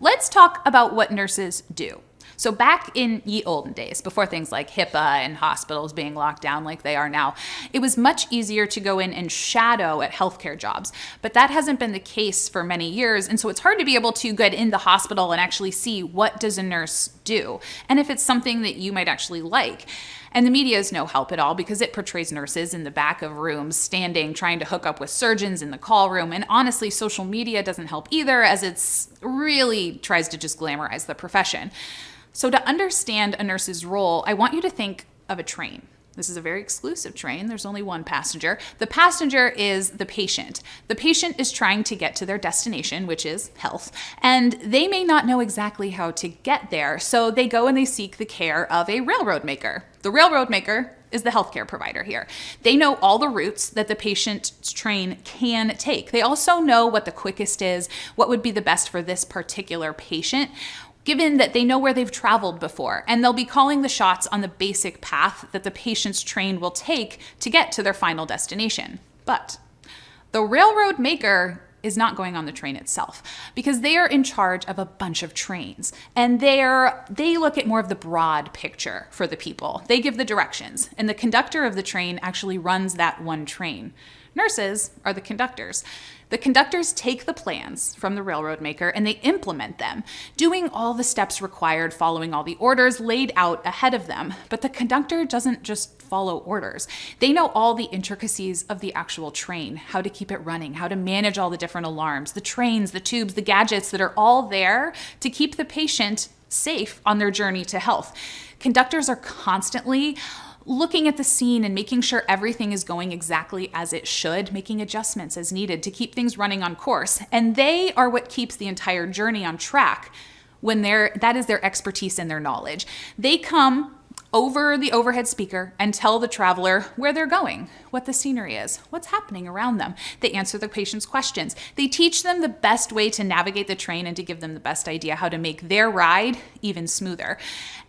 let's talk about what nurses do. So back in ye olden days, before things like HIPAA and hospitals being locked down like they are now, it was much easier to go in and shadow at healthcare jobs. But that hasn't been the case for many years. And so it's hard to be able to get in the hospital and actually see what does a nurse do, and if it's something that you might actually like. And the media is no help at all because it portrays nurses in the back of rooms, standing, trying to hook up with surgeons in the call room. And honestly, social media doesn't help either, as it's really tries to just glamorize the profession. So to understand a nurse's role, I want you to think of a train. This is a very exclusive train. There's only one passenger. The passenger is the patient. The patient is trying to get to their destination, which is health, and they may not know exactly how to get there. So they go and they seek the care of a railroad maker. The railroad maker is the healthcare provider here. They know all the routes that the patient's train can take. They also know what the quickest is, what would be the best for this particular patient, given that they know where they've traveled before, and they'll be calling the shots on the basic path that the patient's train will take to get to their final destination. But the railroad maker is not going on the train itself, because they are in charge of a bunch of trains, and they look at more of the broad picture for the people. They give the directions, and the conductor of the train actually runs that one train. Nurses are the conductors. The conductors take the plans from the railroad maker and they implement them, doing all the steps required, following all the orders laid out ahead of them. But the conductor doesn't just follow orders. They know all the intricacies of the actual train, how to keep it running, how to manage all the different alarms, the trains, the tubes, the gadgets that are all there to keep the patient safe on their journey to health. Conductors are constantly looking at the scene and making sure everything is going exactly as it should, making adjustments as needed to keep things running on course. And they are what keeps the entire journey on track when that is their expertise and their knowledge. They come over the overhead speaker and tell the traveler where they're going, what the scenery is, what's happening around them. They answer the patient's questions. They teach them the best way to navigate the train and to give them the best idea how to make their ride even smoother.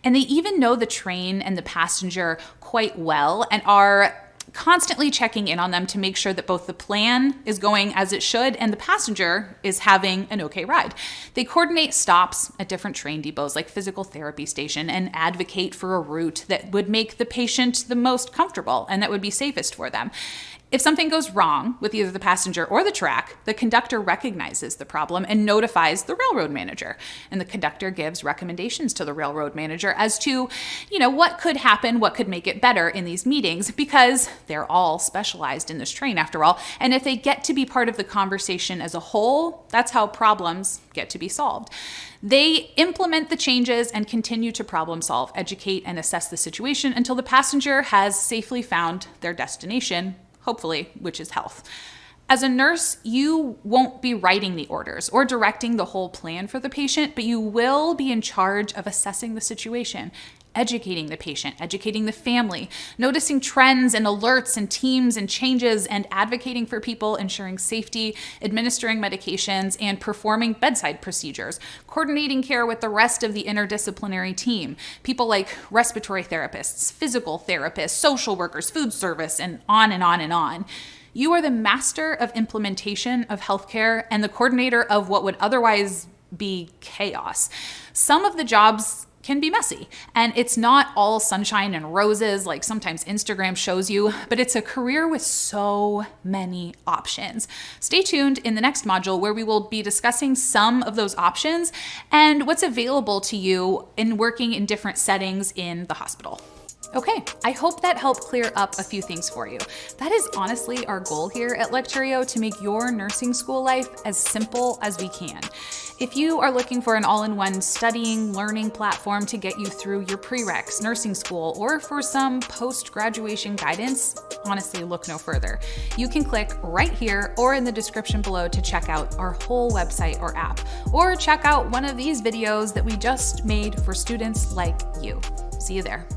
And they even know the train and the passenger quite well and are constantly checking in on them to make sure that both the plan is going as it should and the passenger is having an okay ride. They coordinate stops at different train depots like physical therapy station and advocate for a route that would make the patient the most comfortable and that would be safest for them. If something goes wrong with either the passenger or the track, the conductor recognizes the problem and notifies the railroad manager. And the conductor gives recommendations to the railroad manager as to, what could happen, what could make it better in these meetings, because they're all specialized in this train after all. And if they get to be part of the conversation as a whole, that's how problems get to be solved. They implement the changes and continue to problem solve, educate, and assess the situation until the passenger has safely found their destination, hopefully, which is health. As a nurse, you won't be writing the orders or directing the whole plan for the patient, but you will be in charge of assessing the situation, educating the patient, educating the family, noticing trends and alerts and teams and changes, and advocating for people, ensuring safety, administering medications, and performing bedside procedures, coordinating care with the rest of the interdisciplinary team, people like respiratory therapists, physical therapists, social workers, food service, and on and on and on. You are the master of implementation of healthcare and the coordinator of what would otherwise be chaos. Some of the jobs can be messy, and it's not all sunshine and roses like sometimes Instagram shows you, but it's a career with so many options. Stay tuned in the next module where we will be discussing some of those options and what's available to you in working in different settings in the hospital. Okay, I hope that helped clear up a few things for you. That is honestly our goal here at Lecturio, to make your nursing school life as simple as we can. If you are looking for an all-in-one studying, learning platform to get you through your prereqs, nursing school, or for some post-graduation guidance, honestly, look no further. You can click right here or in the description below to check out our whole website or app, or check out one of these videos that we just made for students like you. See you there.